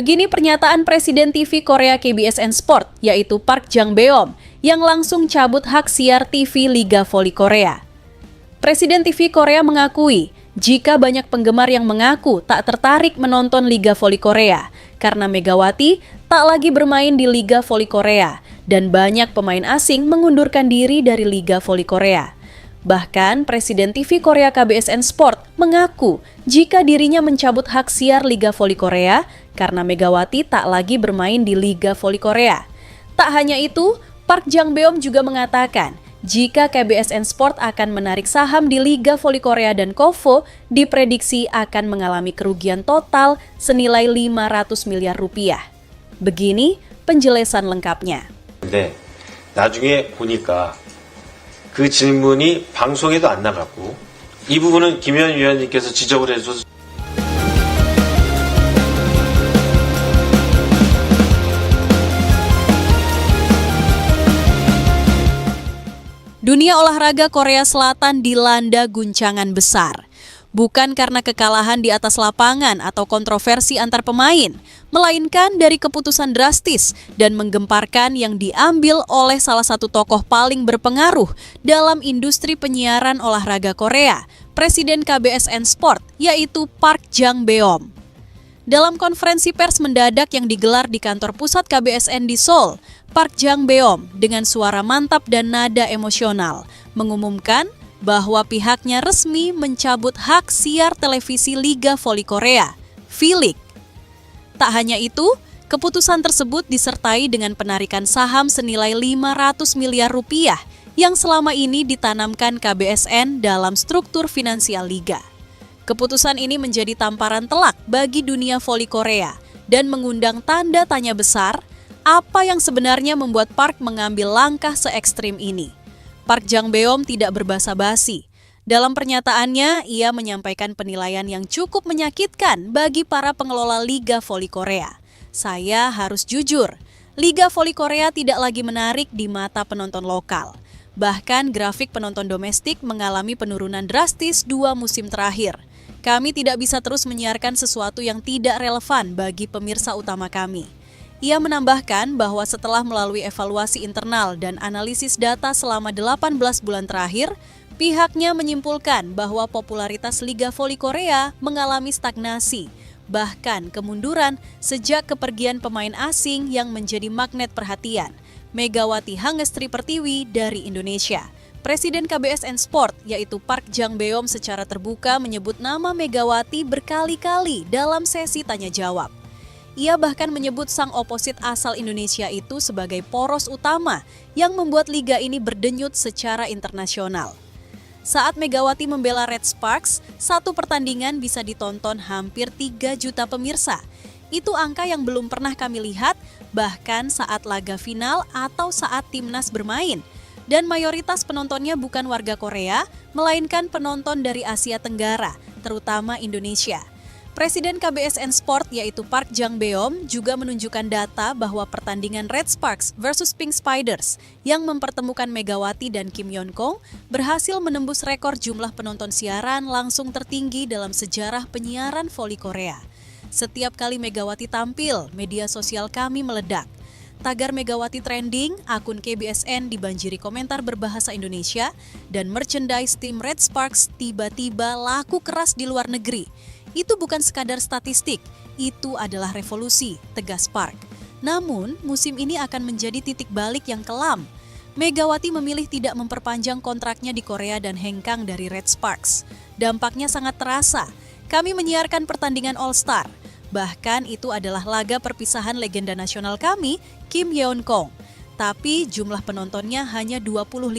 Begini pernyataan Presiden TV Korea KBSN Sport, yaitu Park Jang-beom, yang langsung cabut hak siar TV Liga Voli Korea. Presiden TV Korea mengakui, jika banyak penggemar yang mengaku tak tertarik menonton Liga Voli Korea, karena Megawati tak lagi bermain di Liga Voli Korea, dan banyak pemain asing mengundurkan diri dari Liga Voli Korea. Bahkan, Presiden TV Korea KBSN Sport mengaku jika dirinya mencabut hak siar Liga Voli Korea karena Megawati tak lagi bermain di Liga Voli Korea. Tak hanya itu, Park Jang-beom juga mengatakan jika KBSN Sport akan menarik saham di Liga Voli Korea dan KOVO, diprediksi akan mengalami kerugian total senilai 500 miliar rupiah. Begini penjelasan lengkapnya. 근데 나중에 보니까 그 질문이 방송에도 안 나갔고 이 부분은 김현 위원님께서 지적을 해줘서 Dunia olahraga Korea Selatan dilanda guncangan besar. Bukan karena kekalahan di atas lapangan atau kontroversi antar pemain, melainkan dari keputusan drastis dan menggemparkan yang diambil oleh salah satu tokoh paling berpengaruh dalam industri penyiaran olahraga Korea, Presiden KBSN Sport, yaitu Park Jang-beom. Dalam konferensi pers mendadak yang digelar di kantor pusat KBSN di Seoul, Park Jang-beom dengan suara mantap dan nada emosional mengumumkan bahwa pihaknya resmi mencabut hak siar televisi Liga Voli Korea, V-League. Tak hanya itu, keputusan tersebut disertai dengan penarikan saham senilai 500 miliar rupiah yang selama ini ditanamkan KBSN dalam struktur finansial Liga. Keputusan ini menjadi tamparan telak bagi dunia voli Korea dan mengundang tanda tanya besar apa yang sebenarnya membuat Park mengambil langkah se-ekstrim ini. Park Jang-beom tidak berbasa-basi. Dalam pernyataannya, ia menyampaikan penilaian yang cukup menyakitkan bagi para pengelola Liga Voli Korea. Saya harus jujur, Liga Voli Korea tidak lagi menarik di mata penonton lokal. Bahkan grafik penonton domestik mengalami penurunan drastis 2 musim terakhir. Kami tidak bisa terus menyiarkan sesuatu yang tidak relevan bagi pemirsa utama kami. Ia menambahkan bahwa setelah melalui evaluasi internal dan analisis data selama 18 bulan terakhir, pihaknya menyimpulkan bahwa popularitas Liga Voli Korea mengalami stagnasi, bahkan kemunduran sejak kepergian pemain asing yang menjadi magnet perhatian, Megawati Hangestri Pertiwi dari Indonesia. Presiden KBSN Sport, yaitu Park Jang-beom secara terbuka menyebut nama Megawati berkali-kali dalam sesi tanya jawab. Ia bahkan menyebut sang oposit asal Indonesia itu sebagai poros utama yang membuat liga ini berdenyut secara internasional. Saat Megawati membela Red Sparks, satu pertandingan bisa ditonton hampir 3 juta pemirsa. Itu angka yang belum pernah kami lihat bahkan saat laga final atau saat timnas bermain. Dan mayoritas penontonnya bukan warga Korea, melainkan penonton dari Asia Tenggara, terutama Indonesia. Presiden KBSN Sport yaitu Park Jang-beom juga menunjukkan data bahwa pertandingan Red Sparks versus Pink Spiders yang mempertemukan Megawati dan Kim Yeon-kong berhasil menembus rekor jumlah penonton siaran langsung tertinggi dalam sejarah penyiaran voli Korea. Setiap kali Megawati tampil, media sosial kami meledak. Tagar Megawati trending, akun KBSN dibanjiri komentar berbahasa Indonesia, dan merchandise tim Red Sparks tiba-tiba laku keras di luar negeri. Itu bukan sekadar statistik, itu adalah revolusi, tegas Park. Namun, musim ini akan menjadi titik balik yang kelam. Megawati memilih tidak memperpanjang kontraknya di Korea dan hengkang dari Red Sparks. Dampaknya sangat terasa. Kami menyiarkan pertandingan All-Star. Bahkan itu adalah laga perpisahan legenda nasional kami, Kim Yeon-kong. Tapi jumlah penontonnya hanya 25.000,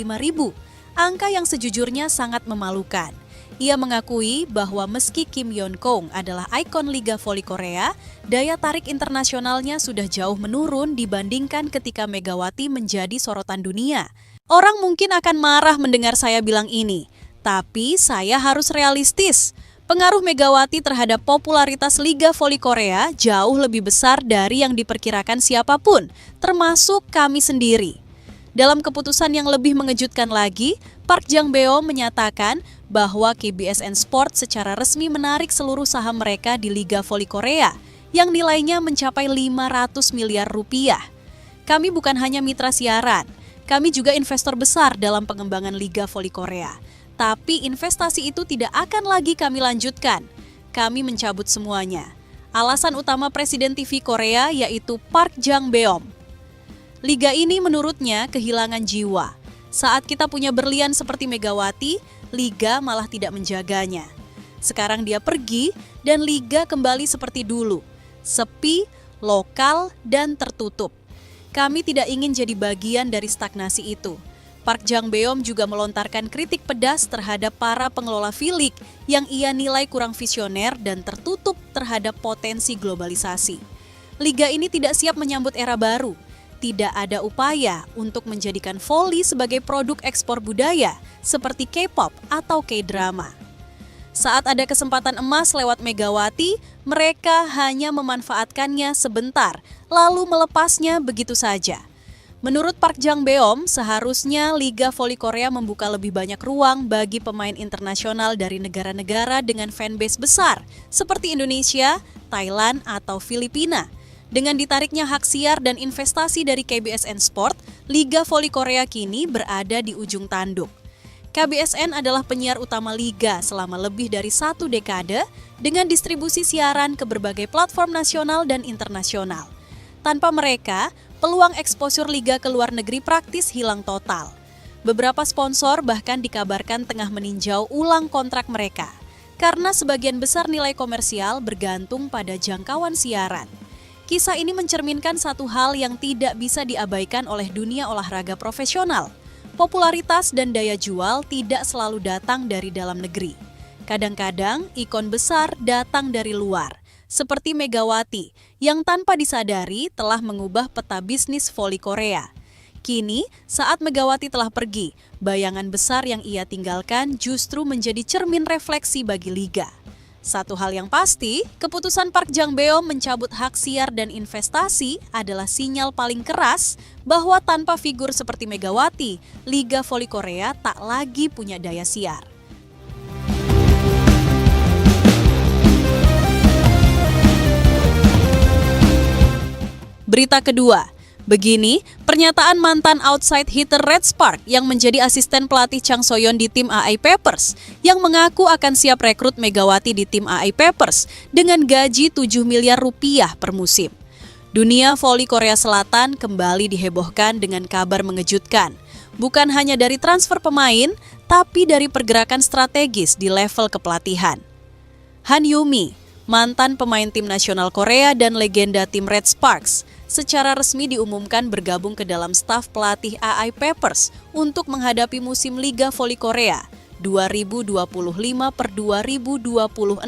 angka yang sejujurnya sangat memalukan. Ia mengakui bahwa meski Kim Yeon-kong adalah ikon Liga Voli Korea, daya tarik internasionalnya sudah jauh menurun dibandingkan ketika Megawati menjadi sorotan dunia. Orang mungkin akan marah mendengar saya bilang ini, tapi saya harus realistis. Pengaruh Megawati terhadap popularitas Liga Voli Korea jauh lebih besar dari yang diperkirakan siapapun, termasuk kami sendiri. Dalam keputusan yang lebih mengejutkan lagi, Park Jang-beom menyatakan bahwa KBSN Sport secara resmi menarik seluruh saham mereka di Liga Voli Korea, yang nilainya mencapai 500 miliar rupiah. Kami bukan hanya mitra siaran, kami juga investor besar dalam pengembangan Liga Voli Korea. Tapi investasi itu tidak akan lagi kami lanjutkan. Kami mencabut semuanya. Alasan utama Presiden TV Korea yaitu Park Jang-beom. Liga ini menurutnya kehilangan jiwa. Saat kita punya berlian seperti Megawati, Liga malah tidak menjaganya. Sekarang dia pergi dan Liga kembali seperti dulu. Sepi, lokal, dan tertutup. Kami tidak ingin jadi bagian dari stagnasi itu. Park Jang-beom juga melontarkan kritik pedas terhadap para pengelola V-League yang ia nilai kurang visioner dan tertutup terhadap potensi globalisasi. Liga ini tidak siap menyambut era baru. Tidak ada upaya untuk menjadikan voli sebagai produk ekspor budaya seperti K-pop atau K-drama. Saat ada kesempatan emas lewat Megawati, mereka hanya memanfaatkannya sebentar, lalu melepasnya begitu saja. Menurut Park Jang-beom, seharusnya Liga Voli Korea membuka lebih banyak ruang bagi pemain internasional dari negara-negara dengan fanbase besar, seperti Indonesia, Thailand, atau Filipina. Dengan ditariknya hak siar dan investasi dari KBSN Sport, Liga Voli Korea kini berada di ujung tanduk. KBSN adalah penyiar utama Liga selama lebih dari 1 dekade dengan distribusi siaran ke berbagai platform nasional dan internasional. Tanpa mereka, peluang eksposur Liga ke luar negeri praktis hilang total. Beberapa sponsor bahkan dikabarkan tengah meninjau ulang kontrak mereka, karena sebagian besar nilai komersial bergantung pada jangkauan siaran. Kisah ini mencerminkan satu hal yang tidak bisa diabaikan oleh dunia olahraga profesional. Popularitas dan daya jual tidak selalu datang dari dalam negeri. Kadang-kadang ikon besar datang dari luar, seperti Megawati yang tanpa disadari telah mengubah peta bisnis voli Korea. Kini, saat Megawati telah pergi, bayangan besar yang ia tinggalkan justru menjadi cermin refleksi bagi Liga. Satu hal yang pasti, keputusan Park Jang-beom mencabut hak siar dan investasi adalah sinyal paling keras bahwa tanpa figur seperti Megawati, Liga Voli Korea tak lagi punya daya siar. Berita kedua. Begini, pernyataan mantan outside hitter Red Spark yang menjadi asisten pelatih Chang So-yeon di tim AI Papers yang mengaku akan siap rekrut Megawati di tim AI Papers dengan gaji 7 miliar rupiah per musim. Dunia voli Korea Selatan kembali dihebohkan dengan kabar mengejutkan. Bukan hanya dari transfer pemain, tapi dari pergerakan strategis di level kepelatihan. Han Yumi, mantan pemain tim nasional Korea dan legenda tim Red Sparks, secara resmi diumumkan bergabung ke dalam staf pelatih AI Papers untuk menghadapi musim Liga Voli Korea 2025-2026.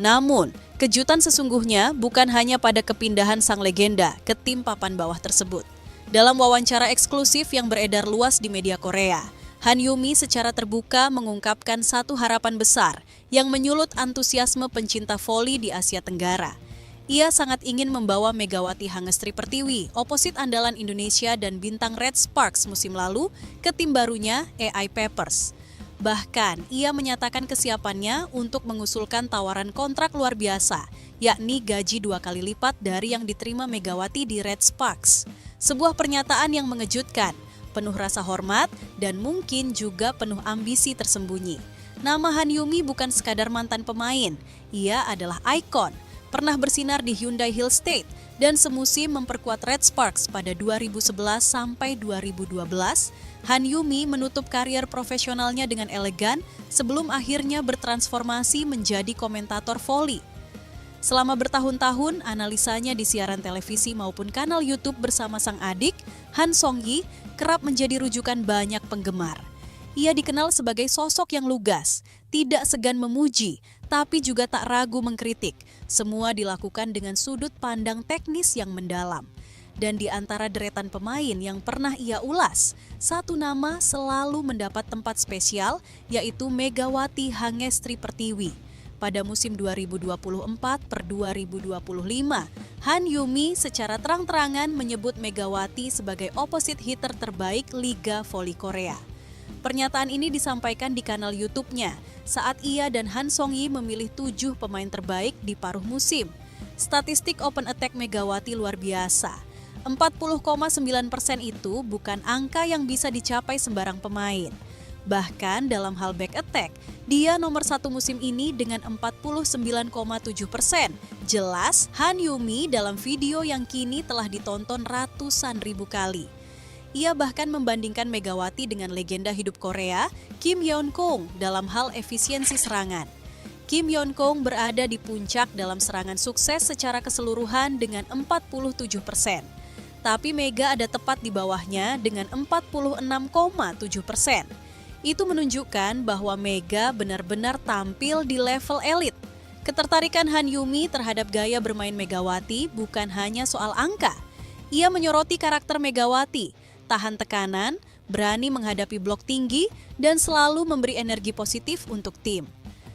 Namun, kejutan sesungguhnya bukan hanya pada kepindahan sang legenda ke tim papan bawah tersebut. Dalam wawancara eksklusif yang beredar luas di media Korea, Han Yumi secara terbuka mengungkapkan satu harapan besar yang menyulut antusiasme pencinta voli di Asia Tenggara. Ia sangat ingin membawa Megawati Hangestri Pertiwi, oposit andalan Indonesia dan bintang Red Sparks musim lalu, ke tim barunya AI Papers. Bahkan, ia menyatakan kesiapannya untuk mengusulkan tawaran kontrak luar biasa, yakni gaji 2 kali lipat dari yang diterima Megawati di Red Sparks. Sebuah pernyataan yang mengejutkan, penuh rasa hormat, dan mungkin juga penuh ambisi tersembunyi. Nama Han Yumi bukan sekadar mantan pemain, ia adalah ikon. Pernah bersinar di Hyundai Hill State dan semusim memperkuat Red Sparks pada 2011 sampai 2012, Han Yumi menutup karier profesionalnya dengan elegan sebelum akhirnya bertransformasi menjadi komentator voli. Selama bertahun-tahun, analisanya di siaran televisi maupun kanal YouTube bersama sang adik, Han Song-yi, kerap menjadi rujukan banyak penggemar. Ia dikenal sebagai sosok yang lugas, tidak segan memuji, tapi juga tak ragu mengkritik. Semua dilakukan dengan sudut pandang teknis yang mendalam. Dan di antara deretan pemain yang pernah ia ulas, satu nama selalu mendapat tempat spesial, yaitu Megawati Hangestri Pertiwi. Pada musim 2024-2025, Han Yumi secara terang-terangan menyebut Megawati sebagai opposite hitter terbaik Liga Voli Korea. Pernyataan ini disampaikan di kanal YouTube-nya saat ia dan Han Song-yi memilih 7 pemain terbaik di paruh musim. Statistik open attack Megawati luar biasa. 40,9% itu bukan angka yang bisa dicapai sembarang pemain. Bahkan dalam hal back attack, dia nomor 1 musim ini dengan 49,7%. Jelas Han Yumi dalam video yang kini telah ditonton ratusan ribu kali. Ia bahkan membandingkan Megawati dengan legenda hidup Korea, Kim Yeon-kong dalam hal efisiensi serangan. Kim Yeon-kong berada di puncak dalam serangan sukses secara keseluruhan dengan 47%. Tapi Mega ada tepat di bawahnya dengan 46,7%. Itu menunjukkan bahwa Mega benar-benar tampil di level elit. Ketertarikan Han Yumi terhadap gaya bermain Megawati bukan hanya soal angka. Ia menyoroti karakter Megawati, tahan tekanan, berani menghadapi blok tinggi, dan selalu memberi energi positif untuk tim.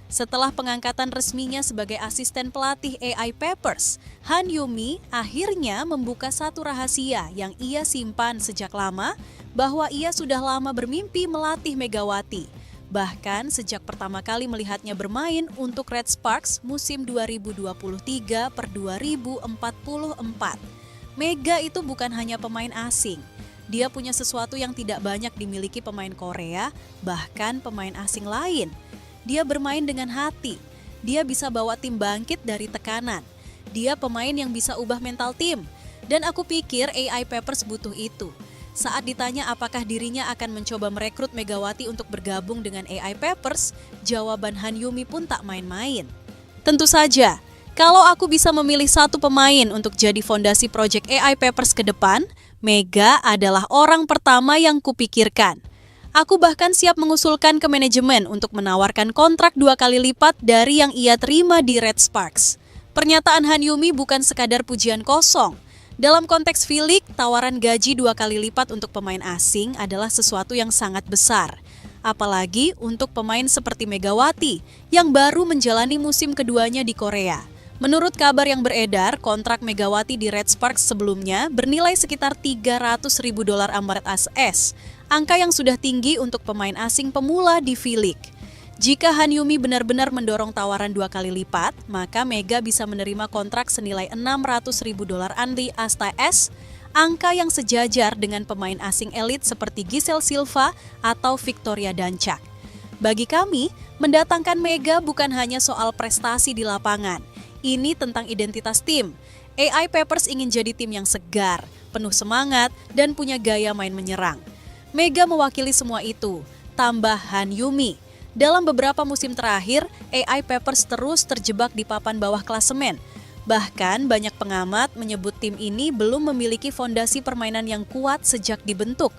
Setelah pengangkatan resminya sebagai asisten pelatih AI Peppers, Han Yumi akhirnya membuka satu rahasia yang ia simpan sejak lama, bahwa ia sudah lama bermimpi melatih Megawati. Bahkan sejak pertama kali melihatnya bermain untuk Red Sparks musim 2023-2044. Mega itu bukan hanya pemain asing. Dia punya sesuatu yang tidak banyak dimiliki pemain Korea, bahkan pemain asing lain. Dia bermain dengan hati. Dia bisa bawa tim bangkit dari tekanan. Dia pemain yang bisa ubah mental tim. Dan aku pikir AI Peppers butuh itu. Saat ditanya apakah dirinya akan mencoba merekrut Megawati untuk bergabung dengan AI Peppers, jawaban Han Yumi pun tak main-main. Tentu saja, kalau aku bisa memilih satu pemain untuk jadi fondasi proyek AI Peppers ke depan, Mega adalah orang pertama yang kupikirkan. Aku bahkan siap mengusulkan ke manajemen untuk menawarkan kontrak 2 kali lipat dari yang ia terima di Red Sparks. Pernyataan Han Yumi bukan sekadar pujian kosong. Dalam konteks V-League, tawaran gaji 2 kali lipat untuk pemain asing adalah sesuatu yang sangat besar. Apalagi untuk pemain seperti Megawati yang baru menjalani musim keduanya di Korea. Menurut kabar yang beredar, kontrak Megawati di Red Sparks sebelumnya bernilai sekitar $300.000 AS, angka yang sudah tinggi untuk pemain asing pemula di V-League. Jika Han Yumi benar-benar mendorong tawaran 2 kali lipat, maka Mega bisa menerima kontrak senilai $600.000 AS, angka yang sejajar dengan pemain asing elit seperti Giselle Silva atau Victoria Dancak. Bagi kami, mendatangkan Mega bukan hanya soal prestasi di lapangan. Ini tentang identitas tim. AI Peppers ingin jadi tim yang segar, penuh semangat, dan punya gaya main menyerang. Mega mewakili semua itu, tambah Han Yumi. Dalam beberapa musim terakhir, AI Peppers terus terjebak di papan bawah klasemen. Bahkan banyak pengamat menyebut tim ini belum memiliki fondasi permainan yang kuat sejak dibentuk.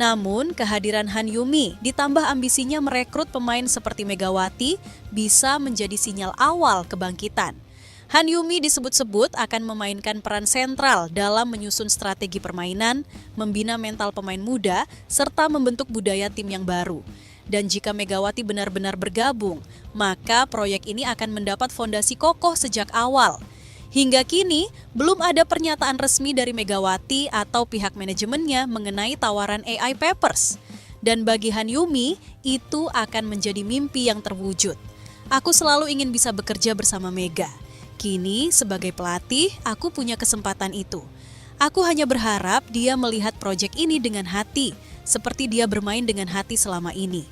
Namun, kehadiran Han Yumi ditambah ambisinya merekrut pemain seperti Megawati bisa menjadi sinyal awal kebangkitan. Han Yumi disebut-sebut akan memainkan peran sentral dalam menyusun strategi permainan, membina mental pemain muda, serta membentuk budaya tim yang baru. Dan jika Megawati benar-benar bergabung, maka proyek ini akan mendapat fondasi kokoh sejak awal. Hingga kini, belum ada pernyataan resmi dari Megawati atau pihak manajemennya mengenai tawaran AI Peppers. Dan bagi Han Yumi, itu akan menjadi mimpi yang terwujud. Aku selalu ingin bisa bekerja bersama Mega. Kini, sebagai pelatih, aku punya kesempatan itu. Aku hanya berharap dia melihat proyek ini dengan hati, seperti dia bermain dengan hati selama ini.